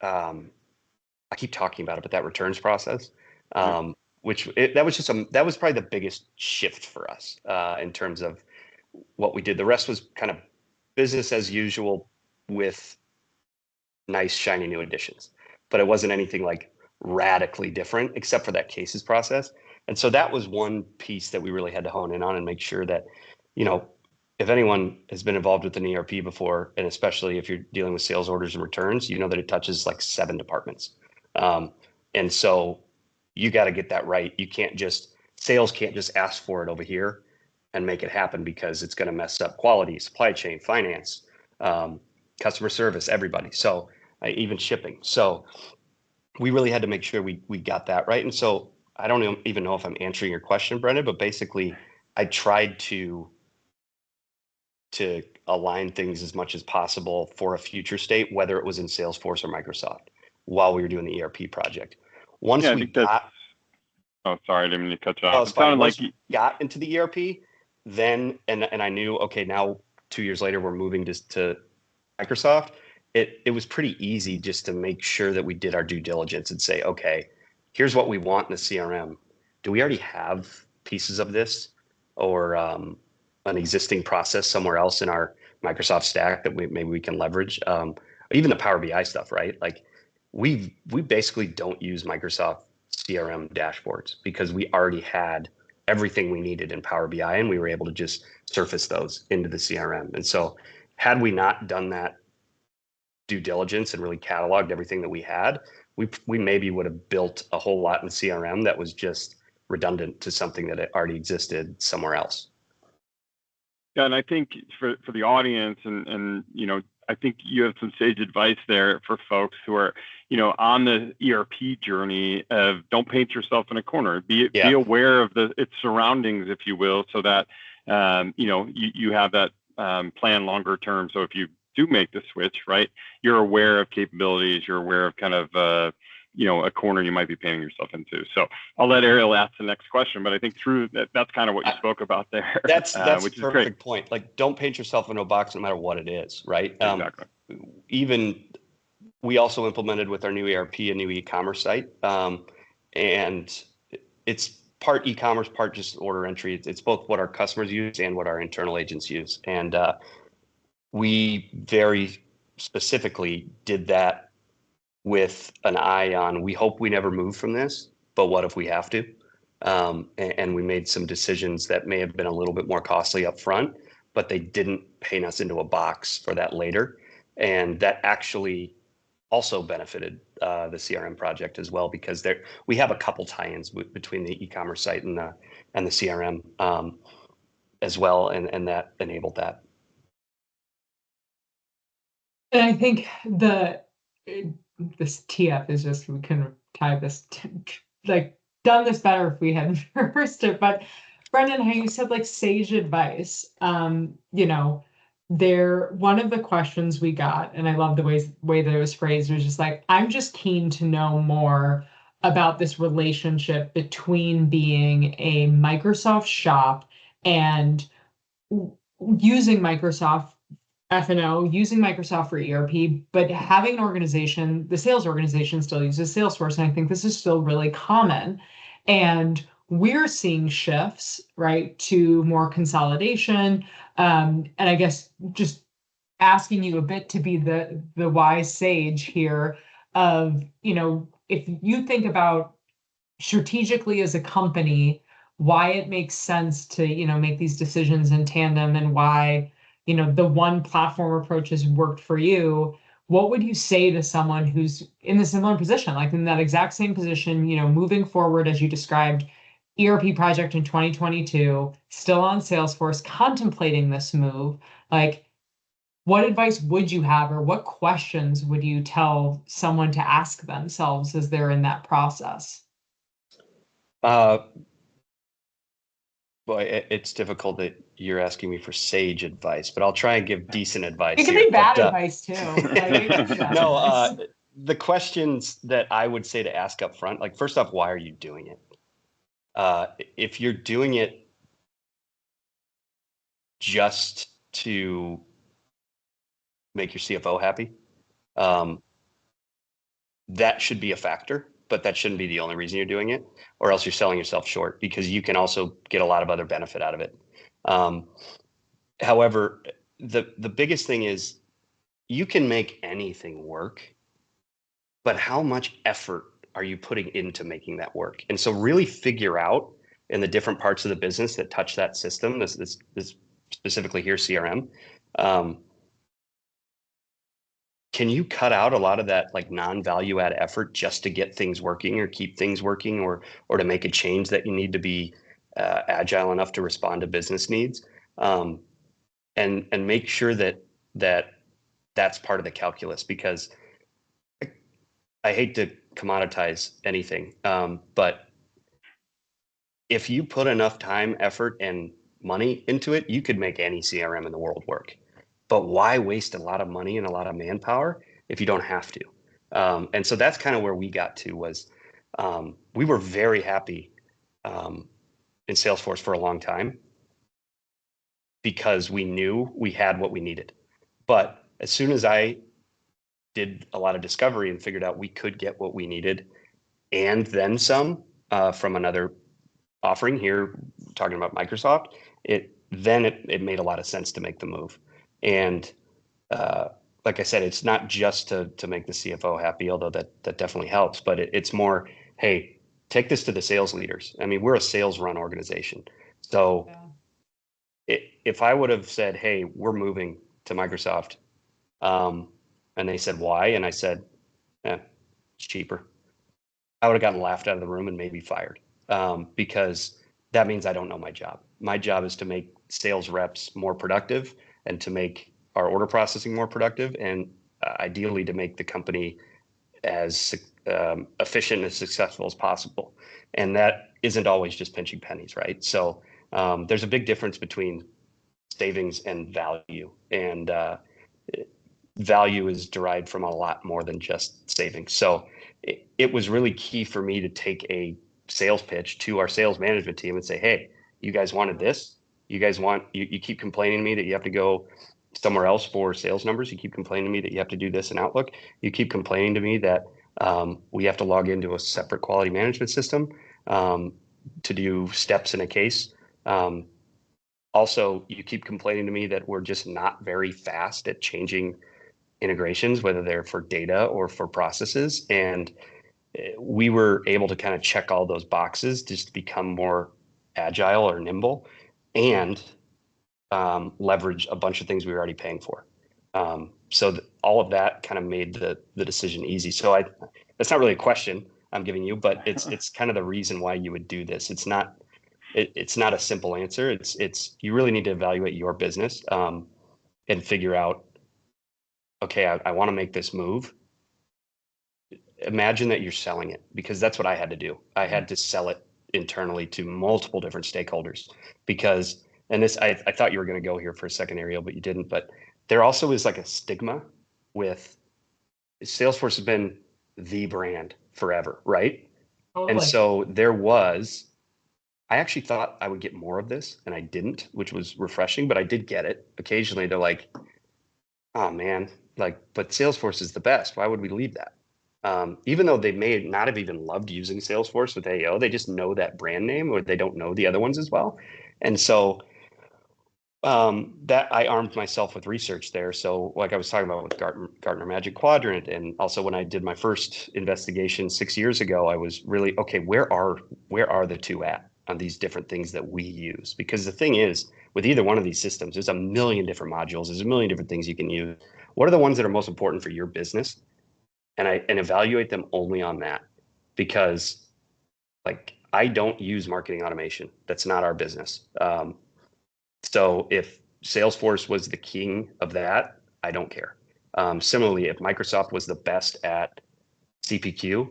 I keep talking about it, but that returns process, that was probably the biggest shift for us in terms of what we did. The rest was kind of business as usual with nice shiny new additions, but it wasn't anything like radically different except for that cases process. And so that was one piece that we really had to hone in on and make sure that, if anyone has been involved with an ERP before, and especially if you're dealing with sales orders and returns, you know that it touches like 7 departments. And so you got to get that right. Sales can't just ask for it over here and make it happen, because it's going to mess up quality, supply chain, finance, customer service, everybody. So even shipping. So we really had to make sure we got that right. And so I don't even know if I'm answering your question, Brendan, but basically I tried to align things as much as possible for a future state, whether it was in Salesforce or Microsoft, while we were doing the ERP project. Oh, sorry, I didn't mean to cut you off. It sounded like you got into the ERP, then, and I knew, okay, now 2 years later, we're moving to Microsoft. It was pretty easy just to make sure that we did our due diligence and say, okay, here's what we want in the CRM. Do we already have pieces of this, or an existing process somewhere else in our Microsoft stack that maybe we can leverage? Even the Power BI stuff, right? Like, we basically don't use Microsoft CRM dashboards because we already had everything we needed in Power BI, and we were able to just surface those into the CRM. And so had we not done that due diligence and really cataloged everything that we had, we maybe would have built a whole lot in CRM that was just redundant to something that already existed somewhere else. Yeah, and I think for the audience, and I think you have some sage advice there for folks who are, on the ERP journey of don't paint yourself in a corner. Be aware of its surroundings, if you will, so that you have that plan longer term. So if you do make the switch, right, you're aware of capabilities, you're aware of kind of a corner you might be painting yourself into. So I'll let Ariel ask the next question, but I think that's kind of what you spoke about there. That's which a perfect point. Like, don't paint yourself into a box no matter what it is, right? Exactly. Even we also implemented with our new ERP a new e-commerce site, and it's part e-commerce, part just order entry. It's both what our customers use and what our internal agents use. And we very specifically did that with an eye on, we hope we never move from this, but what if we have to? And we made some decisions that may have been a little bit more costly up front, but they didn't paint us into a box for that later. And that actually also benefited the CRM project as well, because we have a couple tie-ins between the e-commerce site and the CRM as well, and that enabled that. And I think this TF is just, we couldn't tie this done this better if we had reversed it. But Brendan, how you said like sage advice, one of the questions we got, and I love the way that it was phrased, was just like, I'm just keen to know more about this relationship between being a Microsoft shop and using Microsoft F&O, using Microsoft for ERP, but having an organization, the sales organization still uses Salesforce. And I think this is still really common. And we're seeing shifts, right, to more consolidation. And I guess just asking you a bit to be the wise sage here of, if you think about strategically as a company, why it makes sense to, make these decisions in tandem and why, the one platform approach has worked for you. What would you say to someone who's in the similar position, like in that exact same position, moving forward as you described, ERP project in 2022, still on Salesforce, contemplating this move? Like, what advice would you have, or what questions would you tell someone to ask themselves as they're in that process? Boy, it's difficult that you're asking me for sage advice, but I'll try and give decent advice It can here. be bad But advice too. Like, no, advice. the questions that I would say to ask up front, like first off, why are you doing it? If you're doing it just to make your CFO happy, that should be a factor, but that shouldn't be the only reason you're doing it, or else you're selling yourself short, because you can also get a lot of other benefit out of it. However, the biggest thing is you can make anything work, but how much effort are you putting into making that work? And so really figure out in the different parts of the business that touch that system, this specifically here, CRM, can you cut out a lot of that like non-value add effort just to get things working or keep things working, or to make a change that you need to be agile enough to respond to business needs, and make sure that that's part of the calculus, because I hate to commoditize anything, but if you put enough time, effort, and money into it, you could make any CRM in the world work. But why waste a lot of money and a lot of manpower if you don't have to? And so that's kind of where we got to was we were very happy in Salesforce for a long time because we knew we had what we needed. But as soon as I did a lot of discovery and figured out we could get what we needed and then some from another offering here, talking about Microsoft, it made a lot of sense to make the move. And like I said, it's not just to make the CFO happy, although that definitely helps, but it's more, hey, take this to the sales leaders. I mean, we're a sales run organization. So if I would have said, hey, we're moving to Microsoft, and they said, why? And I said, it's cheaper, I would have gotten laughed out of the room and maybe fired, because that means I don't know my job. My job is to make sales reps more productive and to make our order processing more productive, and ideally to make the company as efficient and as successful as possible. And that isn't always just pinching pennies, right? So there's a big difference between savings and value, and value is derived from a lot more than just savings. So it was really key for me to take a sales pitch to our sales management team and say, hey, you guys wanted this. You guys you keep complaining to me that you have to go somewhere else for sales numbers. You keep complaining to me that you have to do this in Outlook. You keep complaining to me that we have to log into a separate quality management system to do steps in a case. Also, you keep complaining to me that we're just not very fast at changing integrations, whether they're for data or for processes. And we were able to kind of check all those boxes just to become more agile or nimble and leverage a bunch of things we were already paying for. So all of that kind of made the decision easy. So that's not really a question I'm giving you, but it's kind of the reason why you would do this. It's not a simple answer. It's you really need to evaluate your business and figure out, okay, I want to make this move. Imagine that you're selling it, because that's what I had to do. I had to sell it internally to multiple different stakeholders because, and this, I thought you were going to go here for a second, Ariel, but you didn't. But there also is like a stigma with Salesforce has been the brand forever, right? Totally. And so I actually thought I would get more of this and I didn't, which was refreshing, but I did get it. Occasionally they're like, oh man, like, but Salesforce is the best. Why would we leave that? Even though they may not have even loved using Salesforce with AO, they just know that brand name, or they don't know the other ones as well. And so that I armed myself with research there. So like I was talking about with Gartner Magic Quadrant, and also when I did my first investigation 6 years ago, I was really, okay, where are the two at? on these different things that we use. Because the thing is, with either one of these systems, there's a million different modules, there's a million different things you can use. What are the ones that are most important for your business? And evaluate them only on that. Because like I don't use marketing automation. That's not our business. So if Salesforce was the king of that, I don't care. Similarly, if Microsoft was the best at CPQ,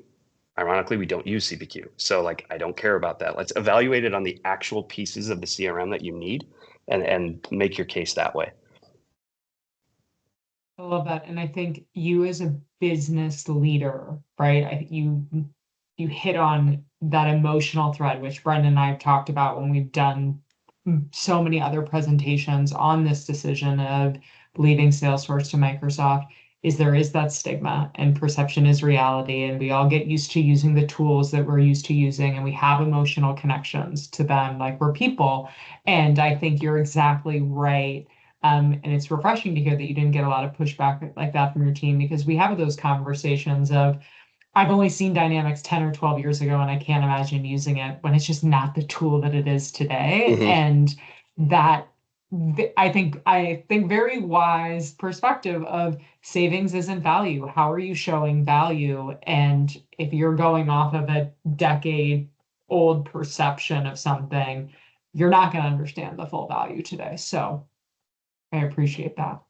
ironically, we don't use CPQ. So like, I don't care about that. Let's evaluate it on the actual pieces of the CRM that you need and make your case that way. I love that. And I think you as a business leader, right? I think you hit on that emotional thread, which Brendan and I have talked about when we've done so many other presentations on this decision of leaving Salesforce to Microsoft. Is there is that stigma, and perception is reality, and we all get used to using the tools that we're used to using, and we have emotional connections to them like we're people. And I think you're exactly right. And it's refreshing to hear that you didn't get a lot of pushback like that from your team, because we have those conversations of, I've only seen Dynamics 10 or 12 years ago, and I can't imagine using it, when it's just not the tool that it is today. Mhm. And that I think very wise perspective of savings isn't value. How are you showing value? And if you're going off of a decade old perception of something, you're not going to understand the full value today. So I appreciate that.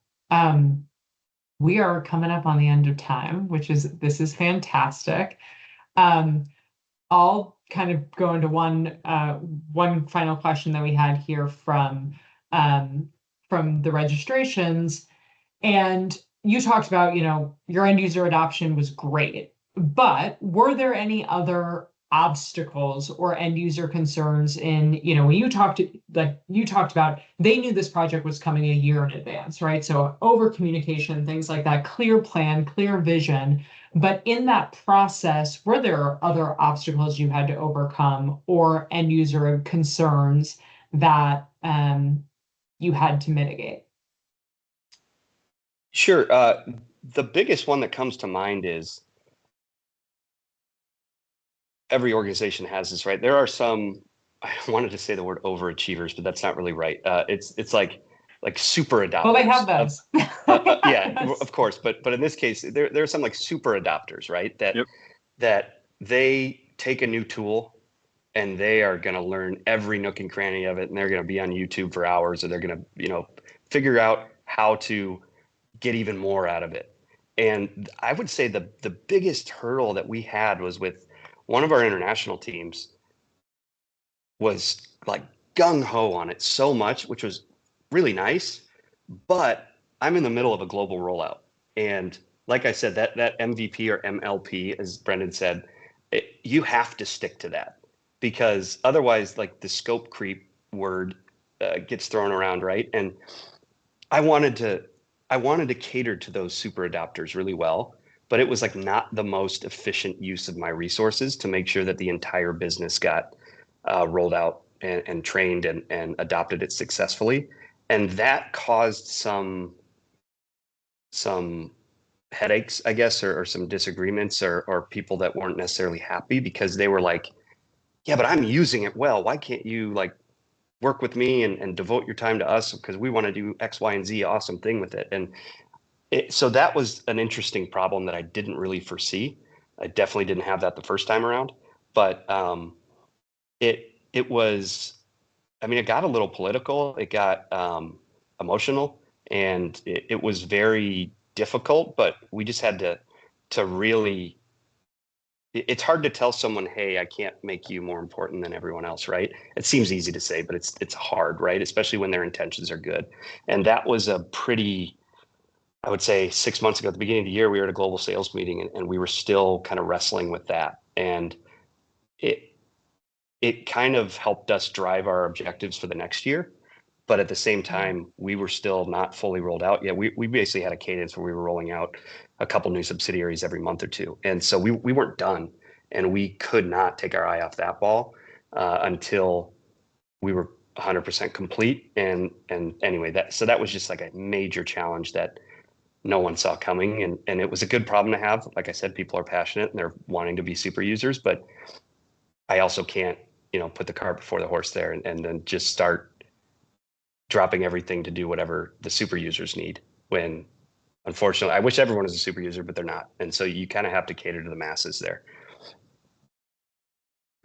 We are coming up on the end of time, this is fantastic. I'll kind of go into one final question that we had here from the registrations. And you talked about, your end user adoption was great, but were there any other obstacles or end user concerns in, when you talked about, they knew this project was coming a year in advance, right? So over communication, things like that, clear plan, clear vision. But in that process, were there other obstacles you had to overcome or end user concerns that you had to mitigate? Sure. The biggest one that comes to mind is every organization has this, right? There are some, I wanted to say the word overachievers, but that's not really right. It's like super adopters. Well, they have those. Yeah, of course. But in this case, there are some like super adopters, right? That they take a new tool and they are going to learn every nook and cranny of it, and they're going to be on YouTube for hours, or they're going to, figure out how to get even more out of it. And I would say the biggest hurdle that we had was with one of our international teams was like gung-ho on it so much, which was really nice, but I'm in the middle of a global rollout. And like I said, that MVP or MLP, as Brendan said, you have to stick to that, because otherwise, like, the scope creep word gets thrown around, right? And I wanted to cater to those super adopters really well, but it was like not the most efficient use of my resources to make sure that the entire business got rolled out and trained and adopted it successfully. And that caused some headaches, I guess, or some disagreements, or people that weren't necessarily happy because they were like, yeah, but I'm using it well. Why can't you like work with me and devote your time to us, because we want to do X, Y, and Z awesome thing with it. And so that was an interesting problem that I didn't really foresee. I definitely didn't have that the first time around, but it was, I mean, it got a little political, it got emotional, and it was very difficult, but we just had to really, it's hard to tell someone, hey, I can't make you more important than everyone else, right? It seems easy to say, but it's hard, right? Especially when their intentions are good. And that was a pretty, I would say 6 months ago, at the beginning of the year, we were at a global sales meeting, and we were still kind of wrestling with that. And it kind of helped us drive our objectives for the next year. But at the same time, we were still not fully rolled out yet. We basically had a cadence where we were rolling out a couple new subsidiaries every month or two. And so we weren't done, and we could not take our eye off that ball until we were 100% complete. And anyway, that was just like a major challenge that no one saw coming. And it was a good problem to have. Like I said, people are passionate and they're wanting to be super users, but I also can't put the cart before the horse there, and then just start dropping everything to do whatever the super users need, when unfortunately I wish everyone was a super user, but they're not. And so you kind of have to cater to the masses there.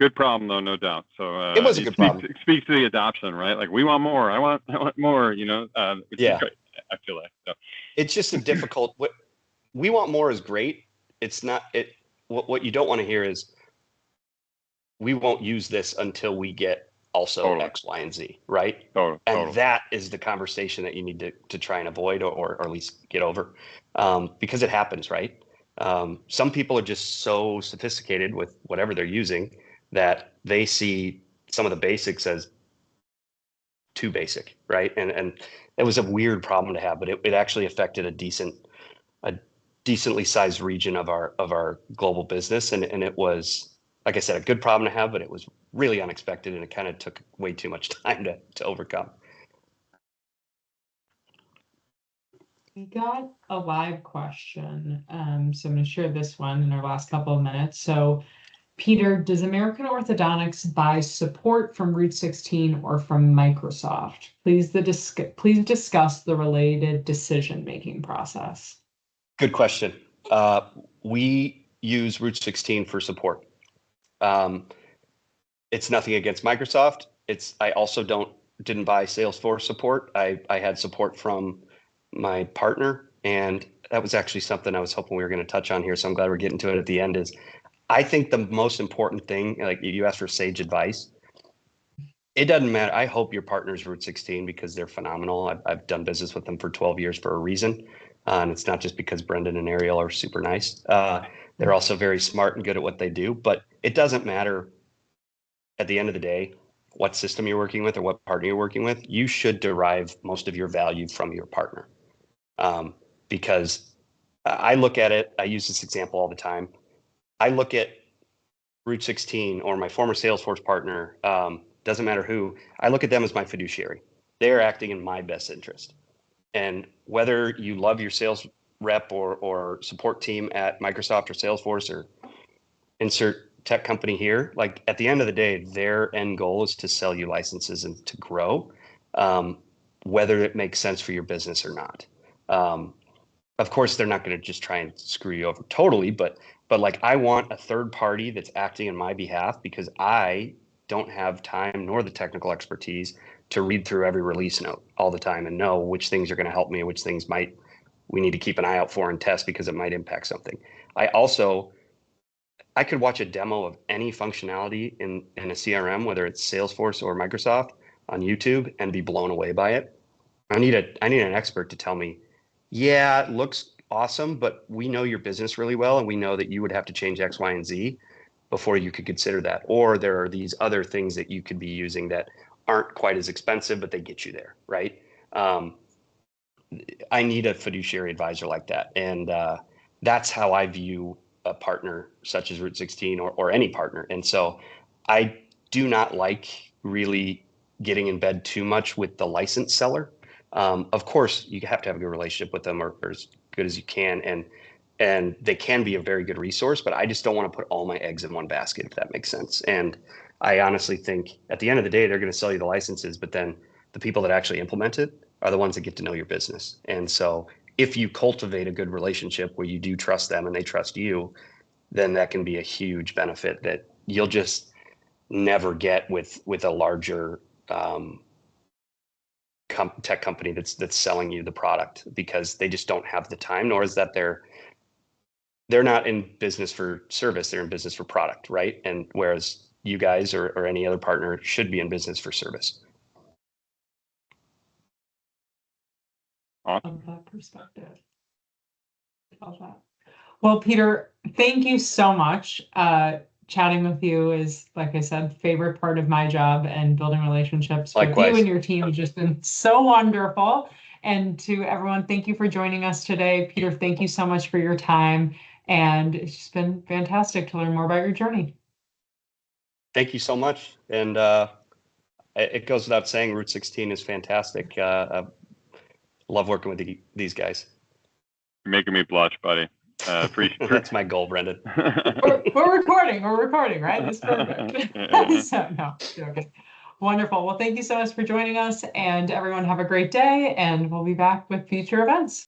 Good problem though, no doubt. So It was a good problem. It speaks to the adoption, right? Like, we want more. I want more. Which is great. I feel like so. It's just a difficult. What we want more is great. It's not it. What you don't want to hear is, we won't use this until we get also Totally. X, Y, and Z, right? Totally. That is the conversation that you need to try and avoid, or at least get over, because it happens, right? Some people are just so sophisticated with whatever they're using that they see some of the basics as too basic, right? And it was a weird problem to have, but it actually affected a decently sized region of our global business, and it was, like I said, a good problem to have, but it was really unexpected, and it kind of took way too much time to overcome. We got a live question, so I'm going to share this one in our last couple of minutes. So, Peter, does American Orthodontics buy support from Route 16 or from Microsoft? Please discuss the related decision-making process. Good question. We use Route 16 for support. It's nothing against Microsoft. I also didn't buy Salesforce support. I had support from my partner, and that was actually something I was hoping we were going to touch on here. So I'm glad we're getting to it at the end. Is I think the most important thing, like you asked for sage advice, it doesn't matter. I hope your partner's Route 16 because they're phenomenal. I've done business with them for 12 years for a reason. And it's not just because Brendan and Ariel are super nice. They're also very smart and good at what they do, but it doesn't matter at the end of the day what system you're working with or what partner you're working with. You should derive most of your value from your partner. Because I look at it, I use this example all the time. I look at Route 16 or my former Salesforce partner, doesn't matter who, I look at them as my fiduciary. They're acting in my best interest. And whether you love your sales rep or support team at Microsoft or Salesforce or insert tech company here, like at the end of the day, their end goal is to sell you licenses and to grow, whether it makes sense for your business or not. Of course, they're not going to just try and screw you over totally, but like I want a third party that's acting on my behalf because I don't have time nor the technical expertise to read through every release note all the time and know which things are going to help me, which things we need to keep an eye out for and test because it might impact something. I could watch a demo of any functionality in a CRM, whether it's Salesforce or Microsoft, on YouTube and be blown away by it. I need an expert to tell me, yeah, it looks awesome, but we know your business really well, and we know that you would have to change X, Y, and Z before you could consider that. Or there are these other things that you could be using that aren't quite as expensive, but they get you there, right? I need a fiduciary advisor like that. And that's how I view a partner such as Route 16 or any partner. And so I do not like really getting in bed too much with the license seller. Of course, you have to have a good relationship with them or as good as you can. And they can be a very good resource, but I just don't want to put all my eggs in one basket, if that makes sense. And I honestly think at the end of the day, they're going to sell you the licenses, but then the people that actually implement it are the ones that get to know your business. And so if you cultivate a good relationship where you do trust them and they trust you, then that can be a huge benefit that you'll just never get with a larger tech company that's selling you the product, because they just don't have the time, nor is that they're not in business for service, they're in business for product, right? And whereas you guys or any other partner should be in business for service. From that perspective. Love that. Well, Peter, thank you so much. Chatting with you is, like I said, favorite part of my job, and building relationships with you and your team has just been so wonderful. And to everyone, thank you for joining us today. Peter, thank you so much for your time. And it's just been fantastic to learn more about your journey. Thank you so much. And it goes without saying, Route 16 is fantastic. I love working with these guys. You're making me blush, buddy. That's my goal, Brendan. We're recording, right? It's perfect. So, no, joking. Wonderful. Well, thank you so much for joining us, and everyone have a great day, and we'll be back with future events.